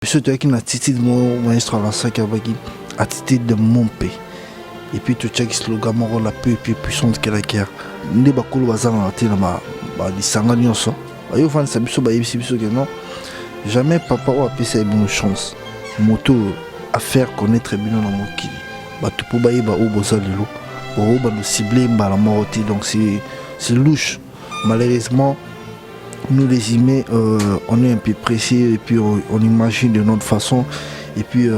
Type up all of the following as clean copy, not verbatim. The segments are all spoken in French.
Surtout avec une attitude de maestro à la sac attitude de mon pays. Et puis tu check slogan la plus puissante que la guerre. Ne pas couler bazar en tête ma disanga nyonso. Ayo fan sabiso ba yebisi biso que non. Jamais papa ou appeler ça une chance. Moto à faire connaître bien dans mon kili. Ba tu peux ba yeba o boza lelo. Bo ba nous cibler ba la morte donc c'est louche. Malheureusement nous les humains, on est un peu pressés et puis on imagine de notre façon et puis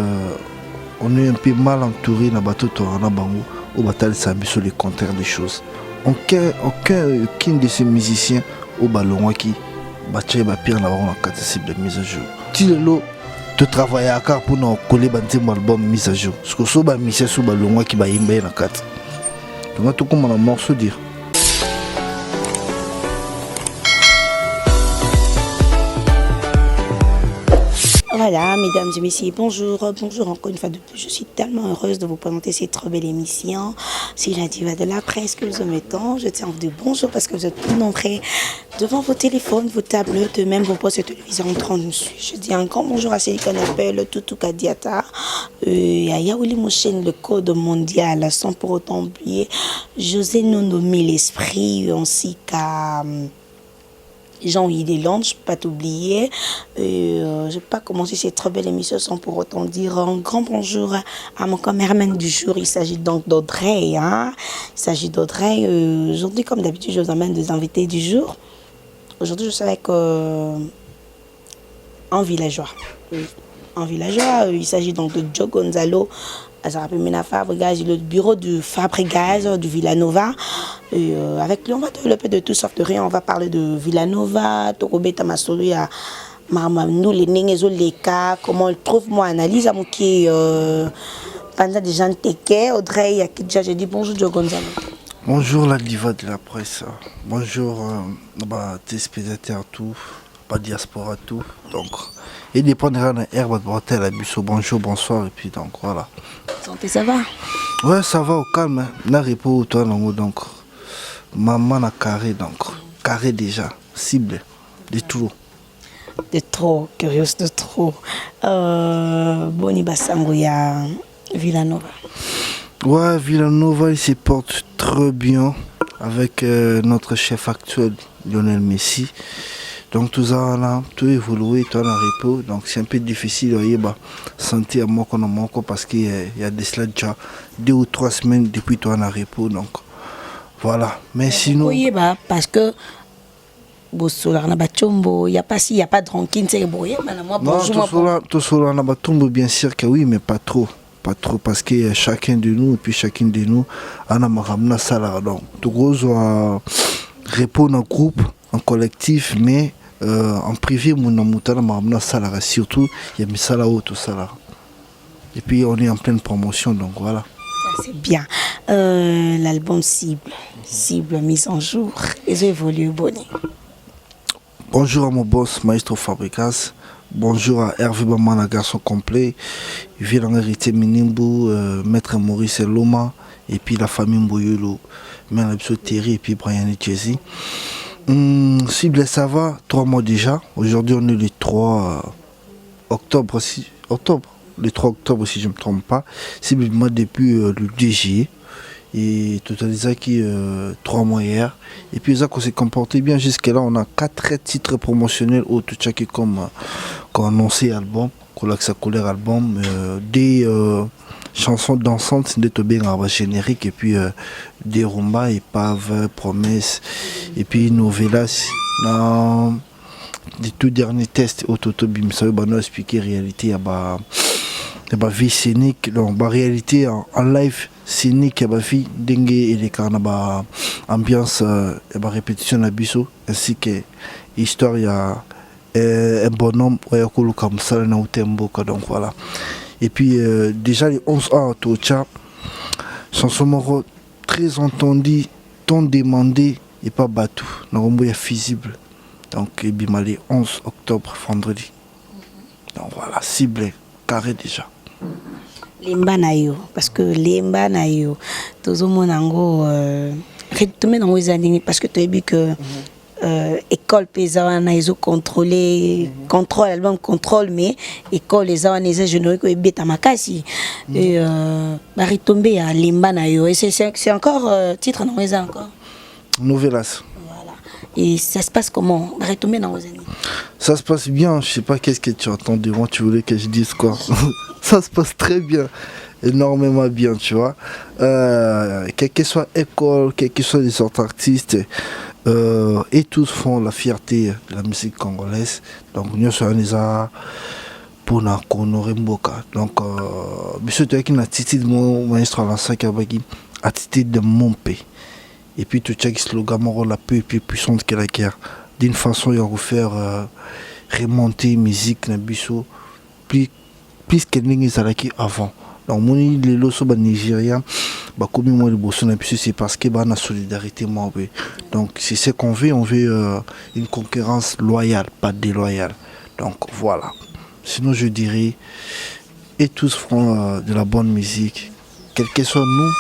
on est un peu mal entouré dans bateau Torana Bango au bataille sabi sur les contraires des choses. Aucun de ces musiciens au ballon qui battait ba pire là-bas en catastrophe de mise à jour. Si le lot te travaille à car pour nous coller un album mise à jour. Ce que so ba mission sous ballon qui ba yimba na kat. Donc tout comme un morceau dire. Voilà, mesdames et messieurs, bonjour encore une fois de plus. Je suis tellement heureuse de vous présenter cette très belle émission. C'est la diva de la presse que nous mettons. Je tiens à vous dire bonjour parce que vous êtes tout nombreux devant vos téléphones, vos tablettes, même vos postes de télévision en train de nous suivre. Je dis un grand bonjour à celui qu'on appelle Toutou Kadiata, à Yaouli Mouchen, le code mondial, sans pour autant oublier José Nonomi l'esprit, ainsi qu'à Jean-Yves Delange, je ne peux pas t'oublier. Je ne vais pas commencer cette très belle émission sans pour autant dire un grand bonjour à mon caméraman du jour. Il s'agit donc d'Audrey. Hein? Il s'agit d'Audrey. Aujourd'hui, comme d'habitude, je vous emmène des invités du jour. Aujourd'hui, je suis avec un villageois. Un villageois, il s'agit donc de Joe Gonzalo. Le bureau du Fabregas du Villanova. Avec lui, on va développer de tout sortes de rien. On va parler de Villanova, Tokobeta Masolo, Marmamnou, les Nengezo, les cas, comment il trouve, moi, analyse à mon qui pendant des gens teké, Audrey, à qui déjà j'ai dit bonjour, Joe Gonzalo. Bonjour la diva de la presse. Bonjour téléspectateurs tout, pas diaspora tout. Donc, et dépendra de l'herbe de bretelle à Busso. Bonjour, bonsoir et puis donc voilà. Santé, ça va? Ouais, ça va au calme. Na repos toi donc. Maman a carré donc. Carré déjà. Cible. De trop. De trop, curieuse de trop. Boni Bassango, il y a Villanova. Ouais, Villanova, il se porte très bien avec notre chef actuel, Lionel Messi. Donc tout ça là, tout évolué, tout en repos. Donc c'est un peu difficile de sentir moi qu'on a manqué parce qu'il y a de cela déjà 2 ou 3 semaines depuis tout en repos. Donc voilà. Mais sinon. Oui, parce que il n'y a pas si, il n'y a pas de rancune, c'est bon. Non, tout cela n'a pas tombé bien sûr que oui, mais pas trop. Pas trop parce que chacun de nous et puis chacune de nous on a marre salaire. Donc tout gros repos dans le groupe, en collectif, mais en privé, mon salaire surtout, il y a mes salaires tout ça. Et puis on est en pleine promotion, donc voilà. Ça, c'est bien. L'album cible mise en jour, et évolue Bonnie. Bonjour à mon boss Maestro Fabricas. Bonjour à Hervé Bamana, garçon complet. Il vient en hérité Minimbu, Maître Maurice Loma, et puis la famille Mboyolo, Mère Terry et puis Brian et Jesse. Cible, ça va, 3 mois déjà. Aujourd'hui, on est le 3 octobre, le 3 octobre si je ne me trompe pas. Cible, moi, depuis le 2 juillet. Et totalisé qui 3 mois hier. Et puis, ça qu'on s'est comporté bien jusqu'à là. On a 4 titres promotionnels au tout chaque comme annoncé album, Colaxa Colère album, des chansons dansantes, des bien génériques et puis des rumba, épave, promesses et puis novelas. Dans les tout derniers tests autoto bim ça va nous expliquer réalité à vie scénique, donc réalité en live scénique à vie dengue et les carnavals ambiance et répétition à biso ainsi que histoire il y a un bonhomme comme ça donc voilà. Et puis déjà les 11 ans au chat sont très entendus, tant demandé et pas battu. Nous est visible. Donc il y a les 11 octobre vendredi. Donc voilà, ciblé, carré déjà. Lemba na yo parce que lemba na yo tozomona ngo retomber dans les années parce que tu as vu que école pesawana ils ont contrôlé contrôle album contrôle mais école les awana ils généreux que beta makasi et ba retomber à limba na yo et c'est encore titre non mais encore Novelas. voilà et ça se passe comment ba retomber dans vos années Ça se passe bien, je sais pas qu'est-ce que tu entends de moi, tu voulais que je dise quoi. Ça se passe très bien, énormément bien, tu vois. Quelle que soit l'école, quels que soient les autres artistes, et tous font la fierté de la musique congolaise. Donc nous sommes les pour nous honorer Mboka. Donc monsieur tu as une attitude mon maître à l'ancien Kabaki, attitude de mon pays. Et puis tu as slogan mon la plus puissante que la guerre. D'une façon il va faire remonter musique na biso plus que les alaki avant. Donc mon les loso ba Nigeria ba comme moi le bosso na biso c'est parce que ba na solidarité moi. Donc c'est ce qu'on veut, on veut une concurrence loyale, pas déloyale. Donc voilà. Sinon je dirais et tous feront de la bonne musique, quel que soit nous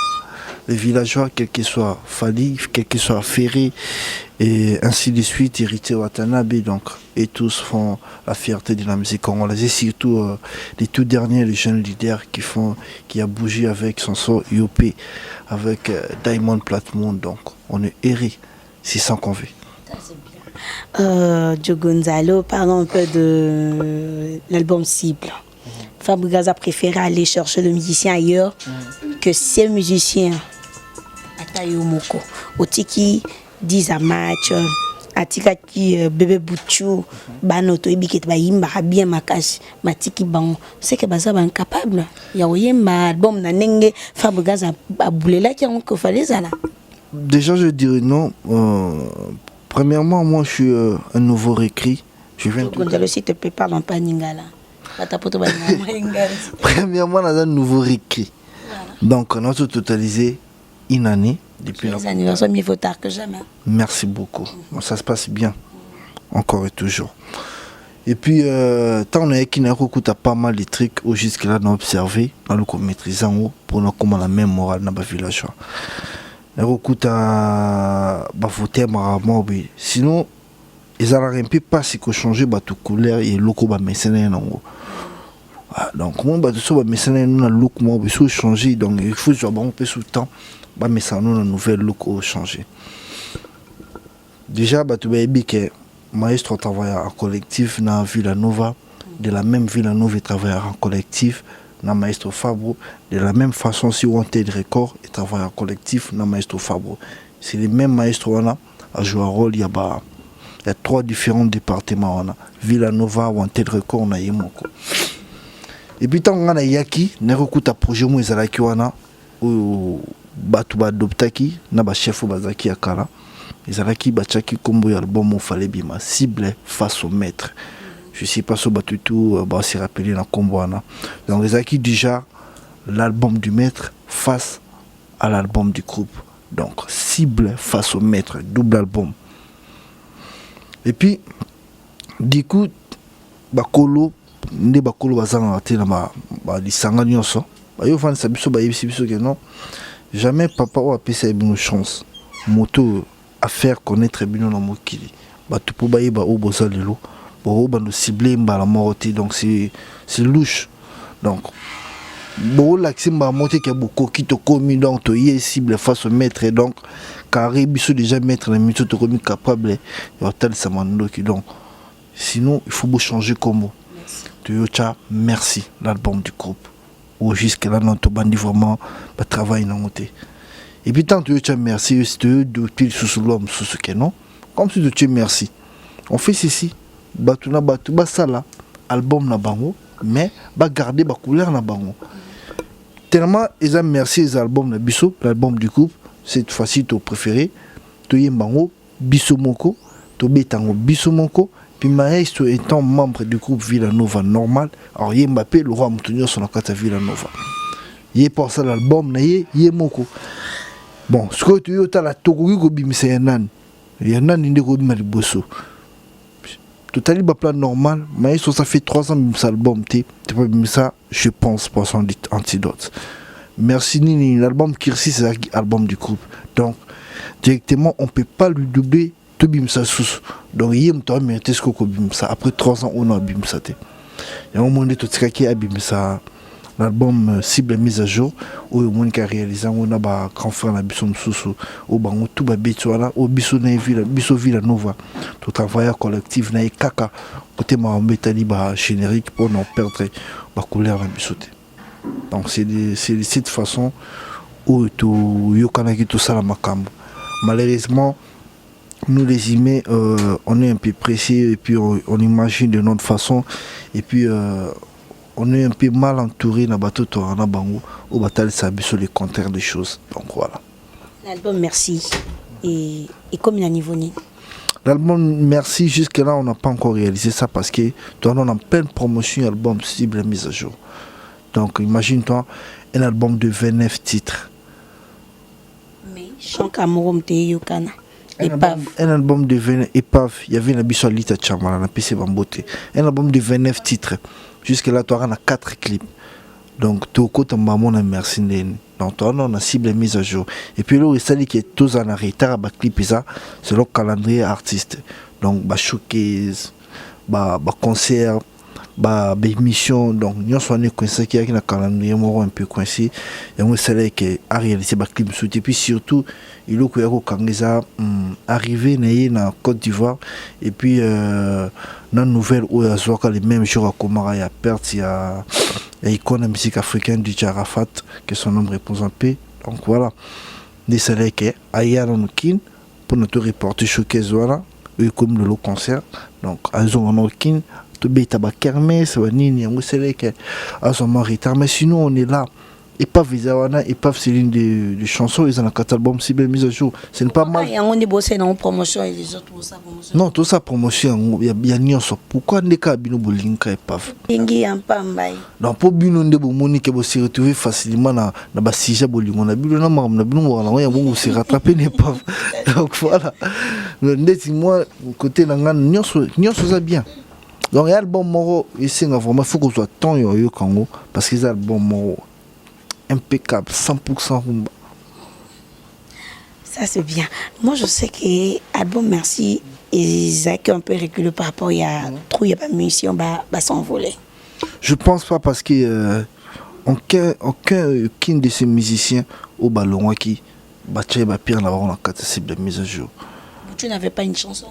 les villageois, quel que soit Fali, quel que soit Ferré, et ainsi de suite, hérité Watanabe, donc, et tous font la fierté de la musique congolaise, et surtout les tout derniers, les jeunes leaders qui a bougé avec son son IOP, avec Diamond Platmon, donc on est erré, c'est ça qu'on veut. Joe Gonzalo, parlons un peu de l'album Cible. Fabregas a préféré aller chercher le musicien ailleurs que ces musiciens. Atayo Moko, Otiki, Diza Match, Atika qui bébé Bouchou, Banoto Ebiket Bayimba, bien Makash, Matiki Ban, c'est que Baza est incapable. Yaoyemba, album Nanenge, Fabregas a boulé là qui a encore fallu ça là. Déjà, je dirais non. Premièrement, moi je suis un nouveau récrit. Je viens de. Gonzalo, s'il te plaît, parle en paningala. Premièrement, on a un nouveau récrit. Donc, on a tout totalisé une année. Depuis les anniversaires, mieux vaut tard que jamais. Merci beaucoup. Ça se passe bien. Encore et toujours. Et puis, tant on a qui n'a pas mal de trucs où jusque-là, on a observé, on a maîtrisé en haut pour nous comme la même morale dans le village. On a voté sinon, ils n'auraient pas si qu'on changeait de couleur et le look en haut. Donc moi bah tout ça mais c'est un look moi il changer donc il faut que un peu sous le temps bah mais ça nous un nouvel look au changer déjà bah tu vas bien que maestro travaille en collectif dans Villanova de la même Villanova travaille en collectif dans maestro Fabro de la même façon si on tel record et travaille en collectif dans maestro Fabro c'est les mêmes maestros là à jouer un rôle il y a trois différents départements là Villanova ou un tel record on a Yemoko. Et puis tant qu'on a yaki, n'écoute projet moi ezalaki wana ou batu ba adoptaki na ba chef bazaki akala. Ezalaki bachaki kombo ya album fallait bima cible face au maître. Je sais pas si batu tout ba se rappeler na kombo wana. Donc ezalaki déjà l'album du maître face à l'album du groupe. Donc cible face au maître, double album. Et puis du coup bakolo nde bakolo bazanga te na ba lisanga nyonso ba yo fan sabiso ba yebisi biso que non jamais papa ou apesa une chance moto à faire connaître bino na mokili ba tu po ba yeba o boza lelo bo ba no cibler mbala moroti donc c'est louche donc bo l'accès mba monter que beaucoup qui te commis donc to y cible face au maître donc carré biso déjà maître na mito to commis capable yo tel ça mando qui donc sinon il faut changer comme Toyota, merci, l'album du groupe. Ou jusque-là, notre bandi vraiment, pas travail dans côté. Et puis, tant Toyota, merci, c'est eux depuis sous l'homme, sous ce que non. Comme si tu merci. On fait ceci, batuna batu, basala, album na bango, mais ba garder ba couleur na bango. Tellement, ils ont merci les albums na biso, l'album du groupe, cette fois-ci, ton préféré, Toye bango, biso moko, to betango, biso moko. Puis Maestro étant membre du groupe Villanova normal, alors il Mbappé, le roi Moutonio son akata Villanova. Il est pour ça l'album, il est moko. Bon, ce que tu as la Togogi Gobi, mais c'est Yanan. Yanan, il est Gobi Maliboso. Tout à l'heure, plan normal, Maestro, ça fait 3 ans que l'album, tu peux bien ça, je pense, pour son antidote. Merci Nini, l'album Kirsi, c'est l'album du groupe. Donc, directement, on ne peut pas lui doubler to bimsa sous donc yem to mérité ce ko bimsa après 3 ans on a bimsa te ya au monde to tikaki a bimsa l'album cible mise à jour où on a réalisé on a ba grand frère na biso mususu au bango tout ba betwana au biso na villa nova tout travail collectif na kaka côté ma metali ba générique pour non perdre ba couleur na biso te donc c'est de cette façon où tout yokanaki tout ça la makambo. Malheureusement nous les humains on est un peu pressés et puis on imagine de notre façon et puis on est un peu mal entouré na bateau torana bango au batal sabi sur les contraires des choses. Donc voilà. L'album Merci et comme il a niveau ni. L'album Merci jusque là on n'a pas encore réalisé ça parce que toi on est en pleine promotion album cible mise à jour. Donc imagine-toi un album de 29 titres. Mais Chanka Morom te yokana. Un album de 29 épave, il y avait une biso Lita Chamala na PC Bambote. Un album de 29 titres. Jusque là tu as 4 clips. Donc tu as maman na merci ndeni. Donc toi on a cible mise à jour. Et puis là il s'agit que tous en retard ba clip ça c'est le calendrier artiste. Donc ba showcase, ba concert, ba émission donc nous sommes coincés qui a un calendrier un peu coincé et on sait que à réaliser ba clip et puis surtout il faut que Kangeza arrivé na Côte d'Ivoire et puis dans nouvelle où les mêmes jours à Komara il y a perte il y a icône musique africaine du Arafat que son nom repose en paix donc voilà des salaires que ailleurs on kin pour notre reporter showcase voilà comme le concert donc azon on kin to beta ba kermesse wa nini yango c'est que à son retard mais sinon on est là et pas visawana et pas c'est l'une des chansons ils ont un album si bien mise à jour c'est pas mal et on est bossé dans promotion et les autres pour ça promotion non tout ça promotion il y a nyonso pourquoi ndeka bino bolinka et pas ingi ampambai donc pour bino ndebo monique bo se retrouver facilement na ba sujet bolingo na bino na mam na bino wala ya bongo se rattraper n'est pas donc voilà ndeti moi côté na ngana nyonso ça bien. Donc l'album Moro, ici vraiment faut qu'on soit tant yo Congo parce que l'album Moro impeccable 100% rumba. Ça c'est bien. Moi je sais que l'album Merci ils ont un peu reculé par rapport il y a trop il y a pas de mission bah s'envoler. Je pense pas parce que aucun de ces musiciens au ballon qui battait ba pire là on a 4 cibles de mise à jour. Tu n'avais pas une chanson.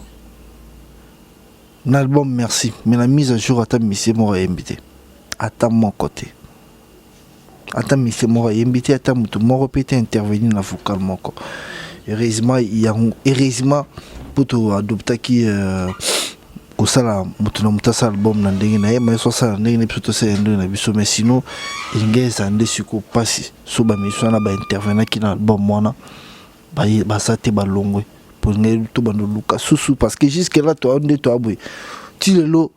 L'album Merci, mais la mise à jour à ta mission m'aura invité. À ta mon côté. À ta mission m'aura invité, à ta m'aura peut-être intervenir dans vocal mon corps. Heureusement, il y a heureusement pour te adopter qui au sala mutunamuta sa album na ndenge na mais so sala ndenge plutôt c'est ndenge na biso mais sinon ingeza ndé suko passi so ba mission na ba intervenant qui dans album mona ba sa te ba longwe pour ngai to bando luka susu parce que jusque là toi on est toi boy tu le lo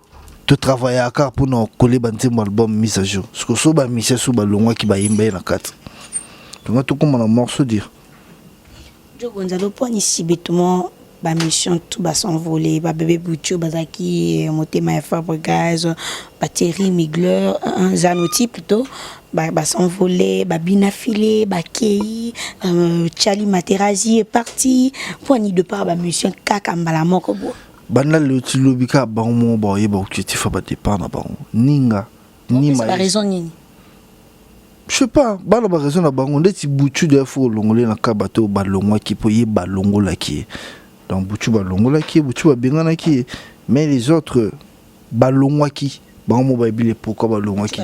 te travailler à car pour non coller banzemo album mise à jour ce que so ba mission so ba longwa qui ba yimba na 4 donc tout comme un morceau dire je gonzalo poni sibetement ba mission tout ba s'envoler ba bébé Boucho bazaki motema Fabregas ba Thierry Migler un Zanotti plutôt ba s'envoler ba binafilé ba Kei Charlie Materazzi est parti poni de part ba mission kaka mbala moko bo banda le tilobika ba mo ba yeba objectif ba départ na ba ninga ni ma raison nini je sais pas ba la raison na bango ndeti Boucho de fo longolé na kabato ba longwa ki po ye ba longola ki donc Boucho ba longola ki Boucho ba bengana ki mais les autres ba longwa ki ba mo ba bile pourquoi ba longwa ki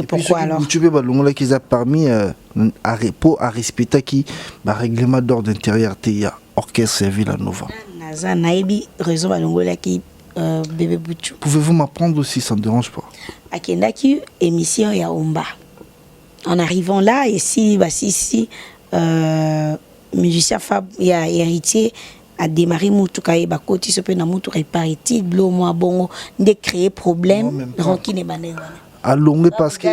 pourquoi alors Boucho ba longola ki za parmi à respecter qui ba règlement d'ordre intérieur te ya orchestre Villa Nova naza naibi raison ba longola ki bébé Boucho pouvez-vous m'apprendre aussi ça ne dérange pas akendaki émission ya Omba. En arrivant là, ici, musicien Fab, il y a héritier, a démarré Moutoukaya Bakoti, ce peu na Moutoukaya pariti, blo moi bon, de créer problème, Ranki ne bané. Allongé parce que.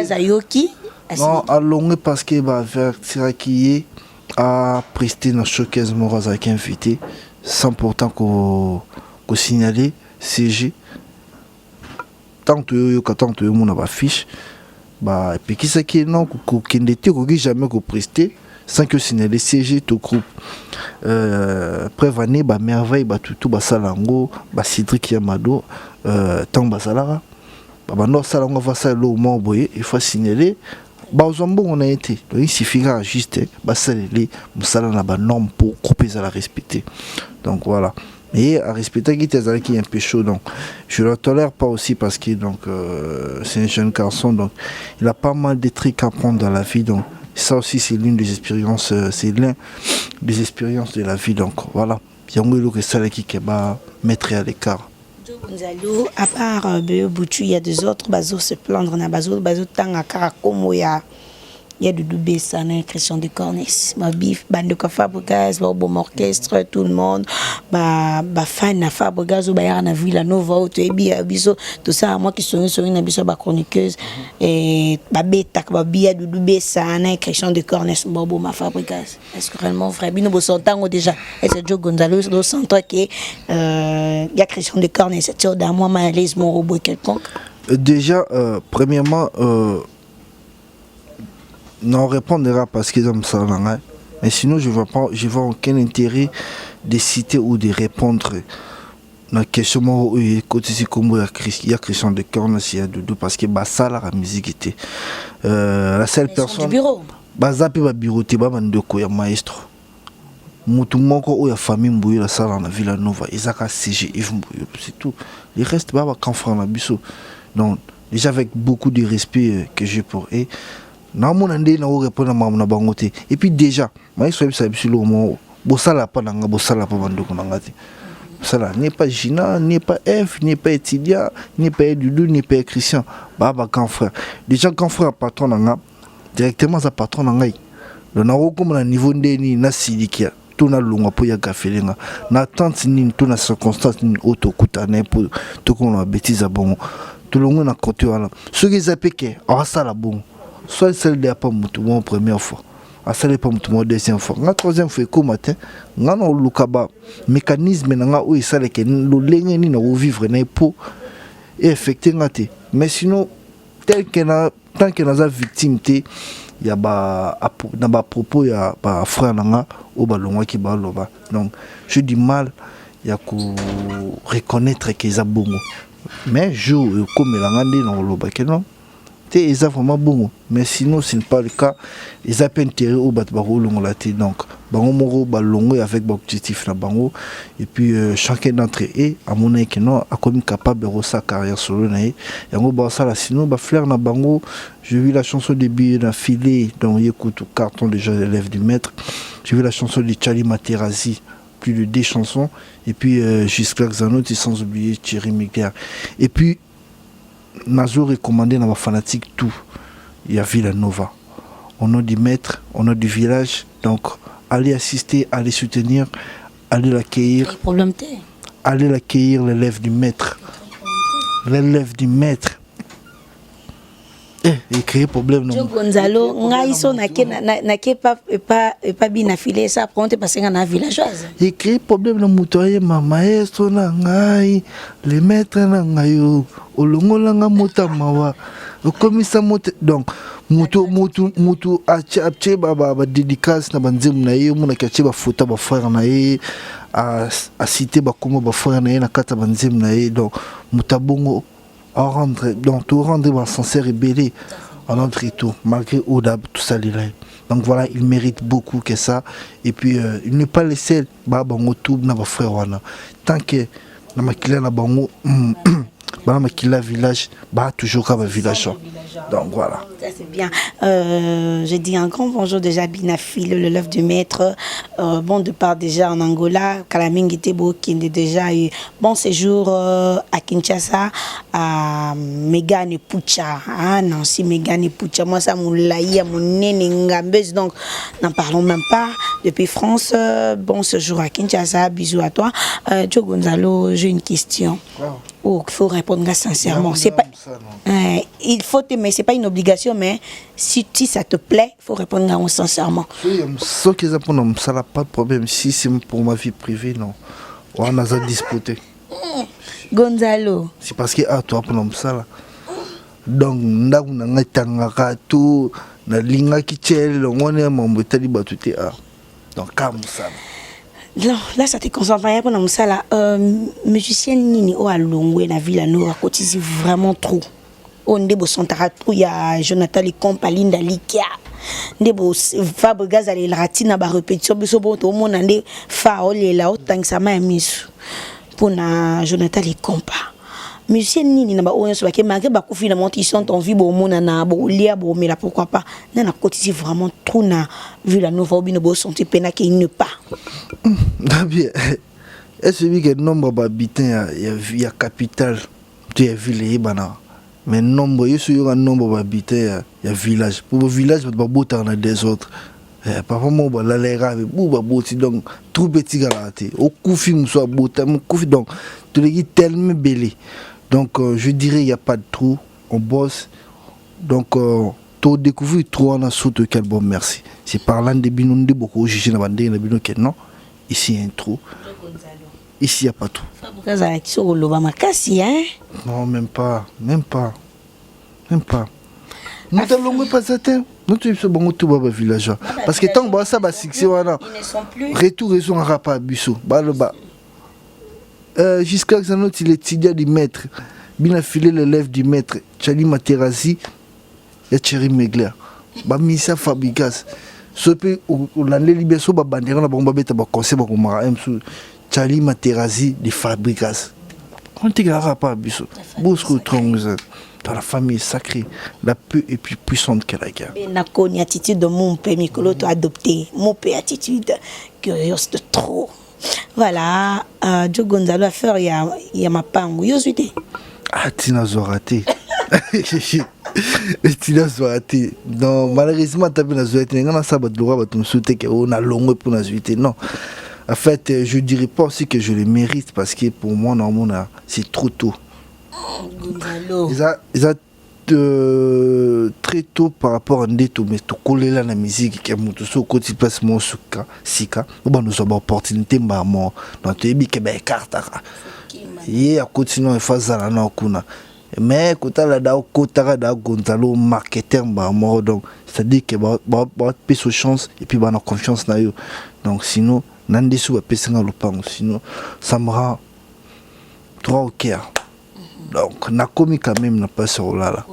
Non, allongé parce que bah vers Tiraki a presté dans showcase Moraz avec invité, sans pourtant qu'on signaler CG. Tant que mon a fiche. Bah et puis qui c'est qui non qu'on n'était jamais qu'on presté sans que signalé siéger tout groupe prévané ba merveille ba tout ba salango ba Cédric Yamado tant ba salara ba no salango va ça le mot boye il faut signaler ba ozombo on a été donc il suffira juste ba saleli musala na ba norme pour couper à la respecter donc voilà. Et à respecter qui est un peu chaud, donc je ne le tolère pas aussi parce que donc c'est un jeune garçon, donc il a pas mal de trucs à prendre dans la vie, donc ça aussi c'est l'une des expériences, c'est l'un des expériences de la vie, donc voilà. Il y a un que ça qui va mettre à l'écart. Gonzalo, à part Boutu, il y a des autres basos se plaindre na baso tanga karakomo il y a du double ça, Christian de Cornes, ma bif, bande de Fabregas, bon orchestre, tout le monde, bah fan na Fabregas, ou bah na Villanova, tout ça, moi qui suis sur une biso chroniqueuse, et bah bêta, bah bia du double ça, Christian de Cornes, bon ma Fabregas. Est-ce que réellement frère, bino bo sentango déjà, et c'est Joe Gonzalo, do sentant que il y a Christian de Cornes, c'est dans moi malaise mon robot quelconque. Déjà, premièrement, non répondra parce qu'ils ont ça là, mais sinon je vois aucun intérêt de citer ou de répondre la question où côté si comme il y a Christian de Cornes il y a Doudou parce que bah ça la musique était la seule personne du bureau bah zappé ba bureau te ba bandeko ya maestro mutu moko ou ya famille mbuyo la sala na Villanova Isaka CG Yves Mbuyo c'est tout les restes ba confrère na biso donc déjà avec beaucoup de respect que j'ai pour eux. Na mon andé na répondre na bangote et puis déjà moi je suis sur le mot bosala pa nanga bosala pa bandoko nanga te ça n'est pas Gina n'est pas F n'est pas Etidia n'est pas Doudou n'est pas Christian baba grand frère déjà grand frère patron nanga directement sa patron nanga le na comme na niveau ndeni na sidikia tout na lunga po ya gafelenga na tante ni tout na circonstance ni auto kutana pour tout qu'on a bêtise à bon tout le monde na côté wala ce qui s'appelle ah ça la bon soit celle de pas mutu mon première fois à celle pas mutu mon deuxième fois la troisième fois comme matin ngana lukaba mécanisme nga ou ça le que lo lenge ni na vivre na po et affecter ngate mais sinon tel que na tant que na victime te ya ba na ba propos ya ba frère nga au balongwa ki ba loba donc j'ai du mal ya ko reconnaître que ça bongo mais je comme la ngande na loba que non ils ont vraiment bon, mais sinon ce n'est pas le cas. Ils ont intérêt au batbaro longolate donc bango moro balongo avec objectif na bango et puis chacun d'entre eux à mon avis que non a comme capable de sa carrière solo na et yango ba ça là sinon ba fleur na bango j'ai vu la chanson de Billet na filet donc écoute carton déjà l'élève du maître j'ai vu la chanson de Charlie Materazzi plus de 2 chansons et puis jusqu'à Xanoti sans oublier Thierry Mugler et puis Nazo recommandé dans ma fanatique tout. Il y a Villanova. Au nom du maître, au nom du village. Donc, allez assister, allez soutenir, allez l'accueillir. Allez l'accueillir, l'élève du maître. L'élève du maître. Il crée problème non. Gonzalo, ngaiso na pas bien affilé ça prendre parce que na villageoise. Il crée problème na mutoye ma maestro na ngai, le maître na ngayo, olongola nga mota mawa. Okomisa mota donc mutu ache ba dédicace na banzem na ye mona kache ba photo ba frère na ye a citer ba komo ba frère na ye na kata banzem na ye donc mutabongo rendre donc tout rendre sincère et belé en entre et tout malgré Odab tout ça les là donc voilà il mérite beaucoup que ça et puis il n'est pas le seul ba bango tout na ba frère wana tant que na makila na bango ba makila village ba toujours comme village donc voilà ça c'est bien je dis un grand bonjour déjà Binafil le l'œuvre du maître bon départ déjà en Angola Kalamingi Tebo qui a déjà eu bon séjour à Kinshasa à Megane Pucha Nancy Megane Pucha moi ça moulaïa mon nene ngambeuse donc n'en parlons même pas depuis France bon séjour à Kinshasa bisous à toi Joe Gonzalo j'ai une question il faut répondre sincèrement c'est pas il faut mais c'est pas une obligation mais si ça te plaît il faut répondre sincèrement ce qui est pour nous ça n'a pas de problème si c'est pour ma vie privée non on a disputé Gonzalo c'est parce que toi pour nous ça là donc ndako na ngai tangaka tout na linga ki tchel ngone mambo tali batute a donc comme ça. Non, là ça te concentre pas pour nous ça là musicien nini o alongwe na Villanova cotise vraiment trop. On ndebo sontara trop ya Jonathan Likompa Linda Likia. Ndebo Fabregas ale ratina ba répétition biso bo to mona nde fa olela otangisa ma misu pour na Jonathan Likompa. Musicien nini na ba oyo so ba ke marqué ba kufi na monti chante en vie bo mona na bo lia bo mais là pourquoi pas na na cotise vraiment trop na Villanova obino bo senti pena que il ne pas. Bien. Est-ce que le nombre d'habitants il y a capitale tu as ville bana mais nombre il y a un nombre d'habitants il y a village pour le village pas botter dans des autres parfois moi bah la grave bah botter donc trop petit galaté au koufi soit botter mon koufi donc tu les tellement belé donc je dirais il y a pas de trou on bosse donc tu découvrir trop en assaut de quel bon merci c'est parlant de binonde beaucoup juger na bande na bino que non ici il y a un trou. Ici, il n'y a pas tout. Non, même pas. Nous n'allons pas ça. Nous sommes tous les villageois. Parce que tant que ça va succès, retour raison à rapa busso. Jusqu'à ce que il étudiant du maître, bien affilé l'élève du maître, Chali Materazzi et Thierry Megler. Missa Fabrikas. Ce peu l'année libération bandera na bomba beta ba conseil ba komara Chali Materazzi de Fabrikas. On te gara pas biso. Bosco Trongs dans la famille sacrée, la peu et plus puissante que la guerre. Na koni attitude de mon père Mikolo to adopté. Mon père attitude curieuse de trop. Voilà, Joe Gonzalo a fait il y a ma pango. Yo suite. Ah Tina Zorate. Tina Zorate. Non, malheureusement tu as bien Zorate. On a ça ba droit ba ton souté que on a longue pour la suite. Non. En fait, je dirais pas aussi que je le mérite parce que pour moi, normalement, c'est trop tôt. Ils ont très tôt par rapport à Ndeto, mais tu colles là la musique qui est mon tout ce côté passe mon suka sika. Bon, nous avons opportunité bah moi dans tes biques ben carte. Et à continuer à faire ça là non kuna. Mais quand la da kotara da Gonzalo marketeur bah moi donc c'est-à-dire que bah pèse chance et puis bah on a confiance na yo. Donc sinon Nandesu va passer dans le pan, sinon ça me rend trop au cœur. Donc, na commis quand même n'a pas sur là.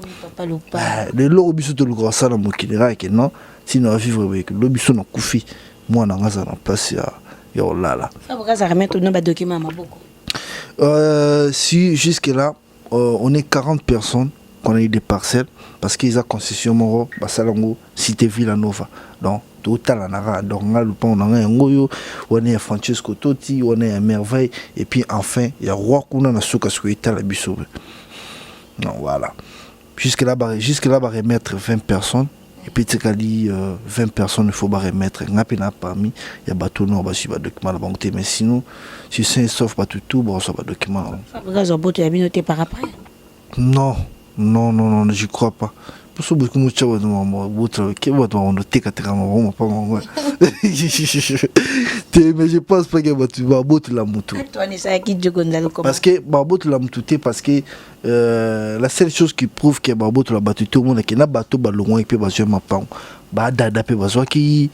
Le lobby de le gros salon qui dira que non, sinon à vivre avec le lobby son koufi, moi n'a pas passé à là. Ça vous ça remettre nos documents beaucoup. Si jusque là on est 40 personnes qu'on a eu des parcelles parce qu'ils ont concession moro basalango cité Villanova. Donc total anara donc le pont on a un ngoyo on est Francesco Totti on est merveille et puis enfin il y a roi kuna na suka suita la biso. Non voilà. Jusque là remettre 20 personnes et puis tu as dit 20 personnes il faut remettre ngapena parmi il y a bateau non basi ba document la banque mais sinon si c'est sauf pas tout bon ça pas document. Fabrikas Oboto a noté par après. Non, j'y crois pas. Parce que beaucoup de gens ont dit mais je pense pas que tu vas botter la moto. Parce que Barbotte la moto parce que la seule chose qui prouve que Barbotte la battu tout le monde est que na bateau ba loin et puis ba je m'apprend ba dada pe ba qui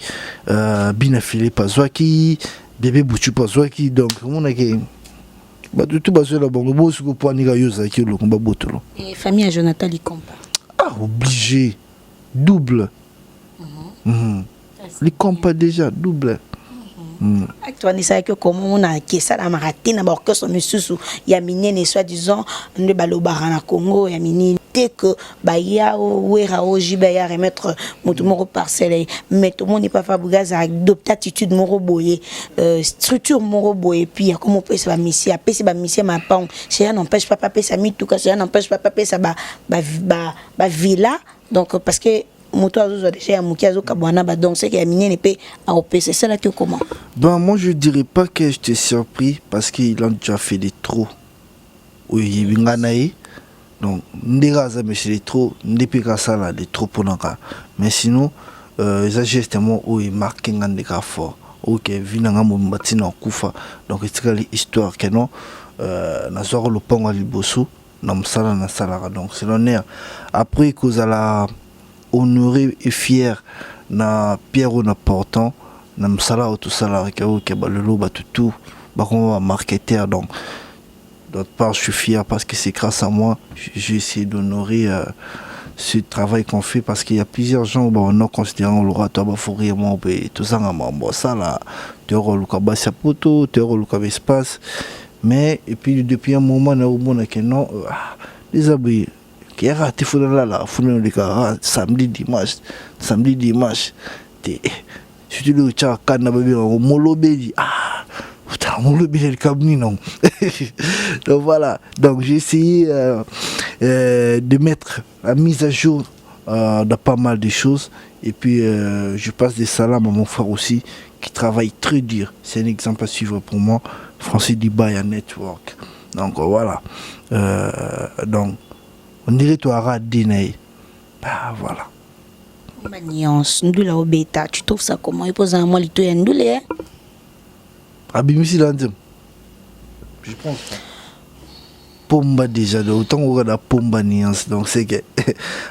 bina filé pas qui bébé bouchu pas qui donc on est que bah tout bas sur la banque bon ce que pour niga yosa qui le combat botolo et famille à Jonathan Likompa obligé double Likompa déjà double toi ne sais que comment on a qui ça la marathon na orchestre monsieur ya minene soit disant ne balobara na Congo ya minene que baya wera ojiba ya remettre mon parcelle mais tout le monde n'est pas Fabrikas adopter attitude moro boyer structure moro boyer puis comment on peut ça mission après c'est ba mission ma pas ça n'empêche pas papa ça mi tout cas ça n'empêche pas papa ça ba villa donc parce que moto azo déjà mukiazo kabwana ba donc c'est que minene pe a op c'est ça là que comment ben moi je dirais pas que j'étais surpris parce qu'il a déjà fait des trop oui binganaï. Donc, ndiraza mais c'est trop ndepeka ça là des trop pour naka mais sinon ça justement où il marque un des fort OK vinanga mbatina kufa donc c'est l'histoire que non na zoro le pont à liboso na mosala na salaka. Donc c'est l'honneur. Après que la honoré et fier na pierre ou na portant na mosala au tout salarié que ba le ba tout ba qu'on va marketer. Donc d'autre part je suis fier parce que c'est grâce à moi j'ai essayé d'honorer ce travail qu'on fait, parce qu'il y a plusieurs gens bon non considérant l'oratoire bah faut rire moi tout ça bon ça là tu auras le cabas poto tu auras le cabas espace. Mais et puis depuis un moment on a au monde que non les abris qui a raté faut là faut le samedi dimanche si tu le tcha kana baby molobeli putain molobeli le cabni non. Donc voilà, donc j'ai essayé de mettre la mise à jour de pas mal de choses. Et puis je passe des salams à mon frère aussi qui travaille très dur. C'est un exemple à suivre pour moi. Francis Dibaya Network. Donc voilà. Donc on dirait toi à Dinaï. Voilà. Maniance, Ndula au bêta, tu trouves ça comment? Il pose un mois lito et Ndula. Abimisi Landem. Je pense pas. Pomba déjà, autant on regarde la pomba nuance, donc c'est que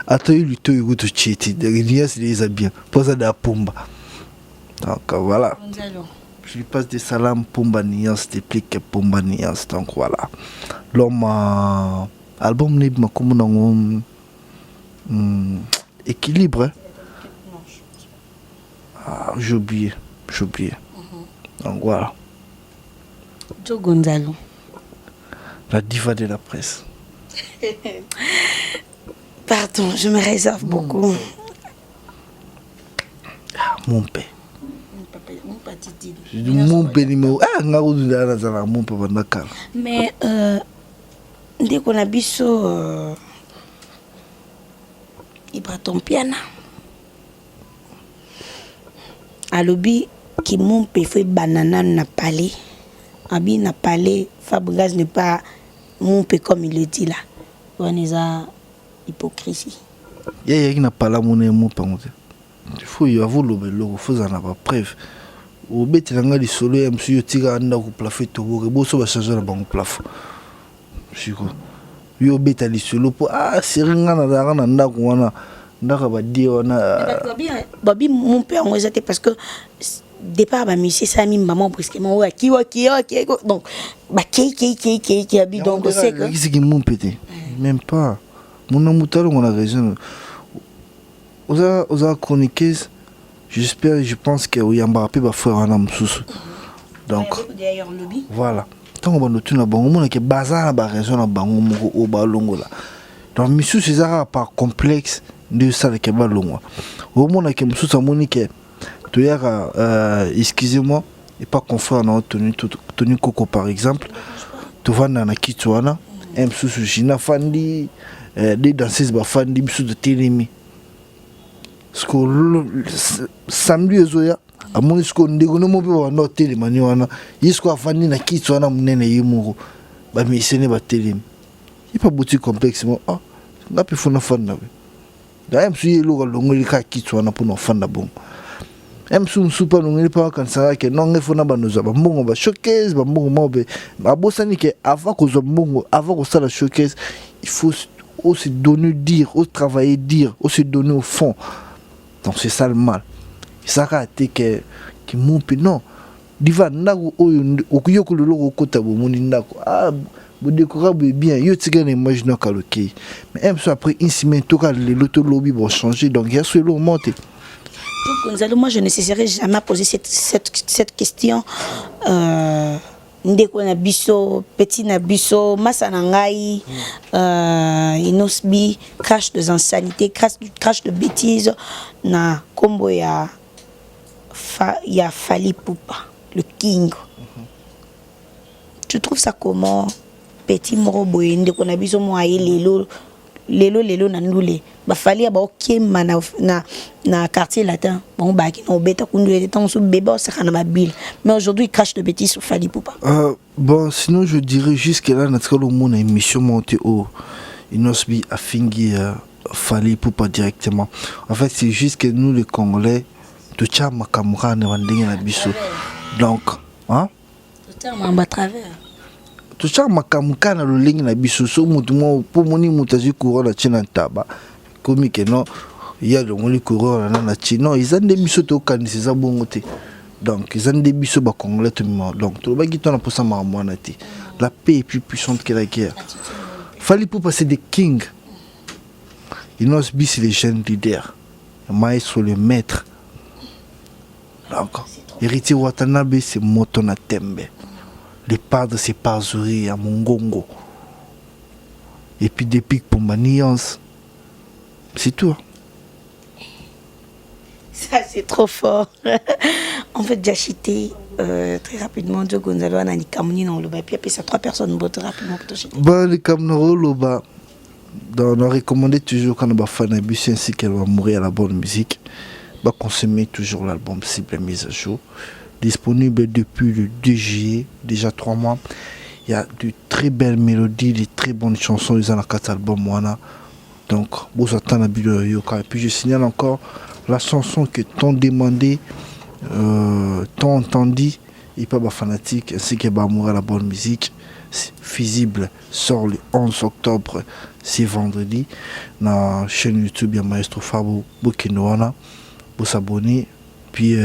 attends il lutte il goûte cheaté, nuance les a bien, pas ça de la pomba. Donc voilà. Je lui passe des salams pomba nuance, des pliques pomba nuance, donc voilà. L'homme album n'est pas comme dans équilibre. J'ai oublié. Donc voilà. Joe Gonzalo. La diva de la presse. Pardon, je me réserve beaucoup. Mon père. Mon père numéro. Mon père. Mais dès qu'on a biso Ibraton Piana. Alobi qui mon père fait banana n'a parlé. Abi n'a parlé. Fabregas n'est pas mon père comme il le dit là. On est à hypocrisie. Il y a qui n'a pas la monnaie mon père. Il faut y avoir le faut en avoir preuve. Au bête il y a des soleils monsieur tira anda ku plafond to bo so ba changer la banque plafond. Siko. Yo bête ali solo po seringa na dara na ndako wana ndaka ba di wana. Babi mon père on était parce que départ ba monsieur Sami maman brusquement ouais qui donc ba qui habite donc c'est que qui mon pété même pas mon amutalo on a raison aux chroniqueuses j'espère je pense que oui Mbappé va faire un amsous donc d'ailleurs lobby voilà tant on va nous tenir bon on a que bazar ba raison na bango moko o ba longo là donc monsieur César par complexe de ça que ba longo au monde que monsieur Samonike excusez-moi, et pas confrère dans Tony Coco par exemple, tu vas dans la Kitouana, un sous Gina Fandi, des danseuses Fandi, sous de Télémi. Ce que samedi, Zoya, à mon esco, on dégonne mon peu à notre télémaniana, il se Fandi na Kitouana, mon nez et mourou, bah, mais ce n'est pas Télémi. Il n'y a pas beaucoup complexement, n'a pas fait une fan. D'ailleurs, je suis là, le Kitouana pour nos fans d'abord. Msum super nungeli pa kansara ke nonge fona banuza ba mbongo ba showcase ba mbongo mobe ba bosani ke avant que zo mbongo avant que ça la showcase il faut aussi donner dire aussi travailler dire aussi donner au fond donc c'est ça le mal ça a été que mon non diva ndako oyo okuyoko lolo okota bo moni ndako bo décorer bien yo tigane imagine kaloki mais mso après insime to ka le loto lobby vont changer donc il y a ce lot monter. Gonzalo, moi je ne cesserai jamais à poser cette question. Ndeko na biso, petit na biso, masa na ngai, inosbi, crash de insanité, crash de bêtises, na kombo ya Fally Ipupa, le king. Tu trouves ça comment? Petit moro boye, ndeko na biso mo aye lelo na ndule. Ba Fally aba okema na quartier latin bon ba ki no beta kundu était en sous bébé ça na mabile mais aujourd'hui il crache de bêtises sur Fally Ipupa. Bon sinon je dirais juste que là notre le monde émission montée au inosbi a fingi Fally Ipupa directement en fait c'est juste que nous les Congolais tout ça makamura ne vandenge na biso donc tout ça à travers to cha makamuka na lolingi na biso so mutu mo po moni mutazi courant na china taba komi ke non il y a le moni courant na chino ils ont des biso to kanisi za bongo te donc ils ont des biso ba congolais to donc to ba gitona pour ça maramwana te la paix est plus puissante que la guerre fallait pour passer des kings ils n'ont bis les jeunes leaders le maestro le maître donc héritier Watanabe c'est Motona Tembe les padres c'est Pazuri à Mongongo et puis des pics pour Maniance c'est tout. Ça c'est trop fort. En fait j'ai acheté très rapidement Joe Gonzalo Anani Kamuni dans le bas puis après ça 3 personnes botte rapidement pour t'acheter. Bah les Kamnoro Loba on a recommandé toujours quand on va faire un bus ainsi qu'elle va mourir à la bonne musique va consommer toujours l'album Cible mise à jour disponible depuis le 2 juillet déjà 3 mois il y a de très belles mélodies de très bonnes chansons ils ont la 4 albums voilà donc bon j'attends et puis je signale encore la chanson que t'ont demandé t'ont entendu et pas fanatique ainsi que va mourir à la bonne musique Visible sort le 11 octobre c'est vendredi na chaîne YouTube ya Maestro Fabo Bokenoana pour s'abonner puis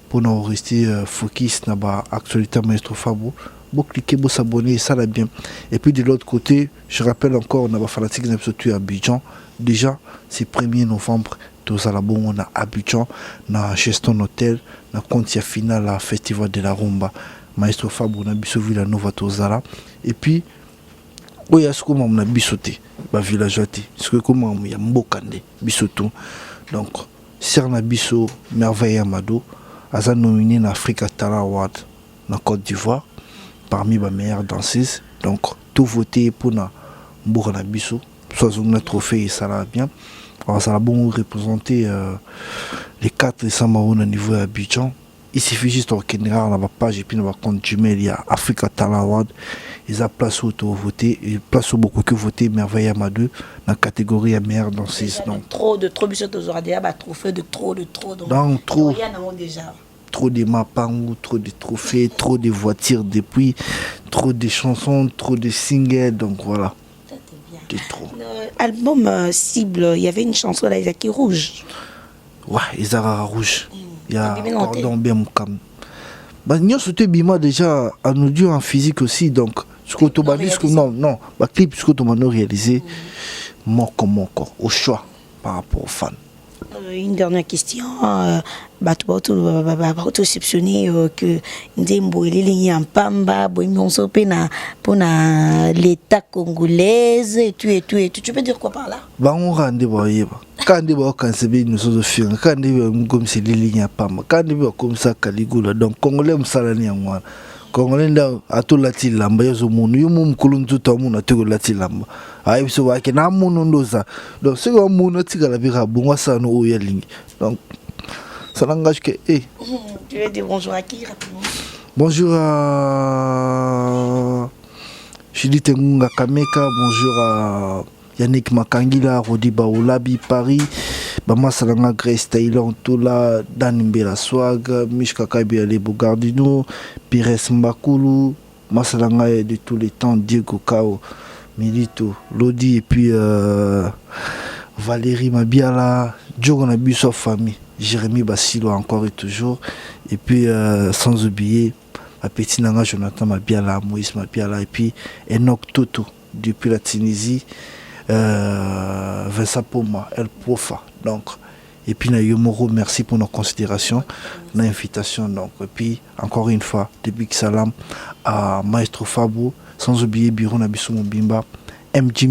pour nous rester focus na ba actualité Maestro Fabo vous cliquez vous s'abonner ça va bien et puis de l'autre côté je rappelle encore on a ba fanatique à Abidjan déjà c'est 1er novembre tous à la bon on a Abidjan na Cheston Hotel na compte finale à festival de la rumba Maestro Fabo na biso Villanova tozala et puis oya ce comment on a bisoté ba villageois ce que comment il y a mbokande bisoto donc ser na biso merveille Amado aza nominé na Africa Talent Award na Côte d'Ivoire parmi les meilleures danseuses donc tout voté pour na mboka na biso soit un trophée et ça va bien alors ça va bon représenter les 4 Samaroun au niveau Abidjan. Il suffit juste de regarder dans la page et puis dans le compte Gmail, il y a Africa Talent Award. Ils ont place où voter, ils place où beaucoup que voter Merveille Amadou dans la catégorie à meilleure danseuse. Donc trop bisous aux déjà trophée de trop donc trop déjà trop de mapangou, trop de trophées, trop de voitures depuis, trop de chansons, trop de singles donc voilà. C'est trop. Album cible, il y avait une chanson là qui rouge. Ouais, Isara rouge. Il y a Cordon Bemkam. Bah nous c'était bima déjà en audio en physique aussi donc ce que tu vas dire non bah clip ce que tu m'as réalisé moko au choix par rapport aux fans. Une dernière question tu exceptionné que Ndembo il est en pamba bon so pena pour l'état congolaise et tu peux dire quoi par là bah on rende boyeba quand on kansebi nous sommes fiers quand on comme c'est ligne en pamba quand on comme ça Caligula donc congolais msalani ngwana congolais nda atolati lamba yozo munu yo mumkuluntu to munu atolati lamba ayi so wake na munu ndoza donc c'est comme munu tigala bira bungwa sano o ya lingi donc ça n'engage que tu veux dire bonjour à qui rapidement bonjour à Chili Tengunga Kameka bonjour à Yannick Makangila Rodi Baolabi Paris Bama Salanga Grace Taylor Tola Dan Mbela Swag Mishka Kabi Ale Bogardino Pires Mbakulu Masalanga de tous les temps Diego Kao Milito Lodi et puis Valérie Mabiala Diogo Nabuso famille Jérémy Bassilo encore et toujours et puis sans oublier à Petit Nanga Jonathan Mabiala Moïse Mabiala et puis Enoch Toto depuis la Tunisie Vincent Poma El Profa donc et puis Nayomoro merci pour nos considérations l'invitation donc et puis encore une fois de Big Salam à Maestro Fabo sans oublier Biro Nabiso Mobimba MG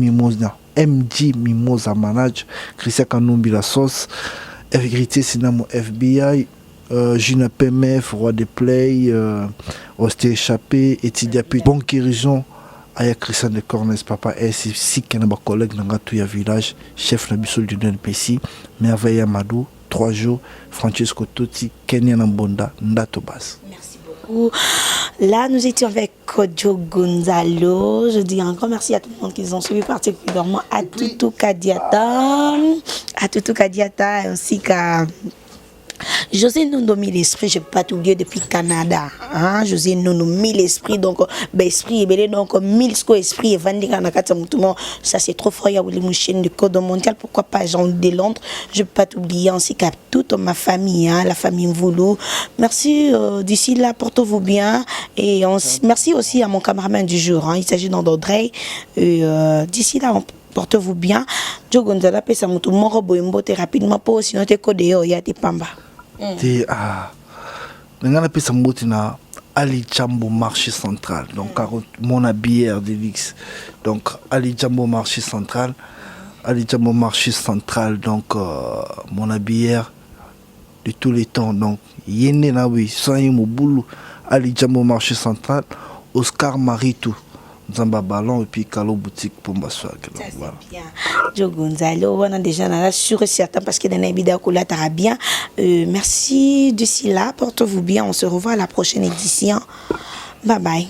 Mimosa Manage Christian Kanumbi la sauce Vérité Sinamo FBI Juna PMF Roi de Play Osté Échappé Etidiapi Bon Guérison Aya Christian de Cornes Papa si qu'un collègue dans tout village chef Nabisol du NPC Merveille Amadou 3 jours Francesco Totti Kenya Nambonda Ndatobas. Merci beaucoup. Là nous étions avec Joe Gonzalo. Je dis un grand merci à tout le monde qui nous ont suivis particulièrement à Tutu Kadiata ainsi qu'à José Nono mis l'esprit, je ne peux pas t'oublier depuis le Canada. Hein? José Nono mis l'esprit, donc esprit et belé, donc 1000 esprit et Vandi Kanakata Moutoumon. Ça c'est trop fort, il y a une chaîne de code mondial, pourquoi pas Jean de Londres. Je ne peux pas t'oublier ainsi qu'à toute ma famille, hein, la famille Mvoulou. Merci, d'ici là, portez-vous bien. Et merci aussi à mon cameraman du jour, hein, il s'agit d'André. D'ici là, portez-vous bien. Je Gonzala pesa mutu moko boyembote rapidement pour sinon te kodeo ya te pamba. Te ngana pesa mbote na Ali Jambo marché central. Donc mon habilleur de luxe. Donc Ali Jambo marché central. Ali Jambo marché central, donc mon habilleur de tous les temps. Donc yene na oui, sans boulou Ali Jambo marché central, Oscar Maritou. Zamba Ballon et puis Kalo Boutique pour Mbaswag. Ça c'est bien. Jo Gonzalo, on a déjà là sûr et certain parce que dans la vidéo là t'as bien. Merci d'ici là, portez-vous bien. On se revoit à la prochaine édition. Bye bye.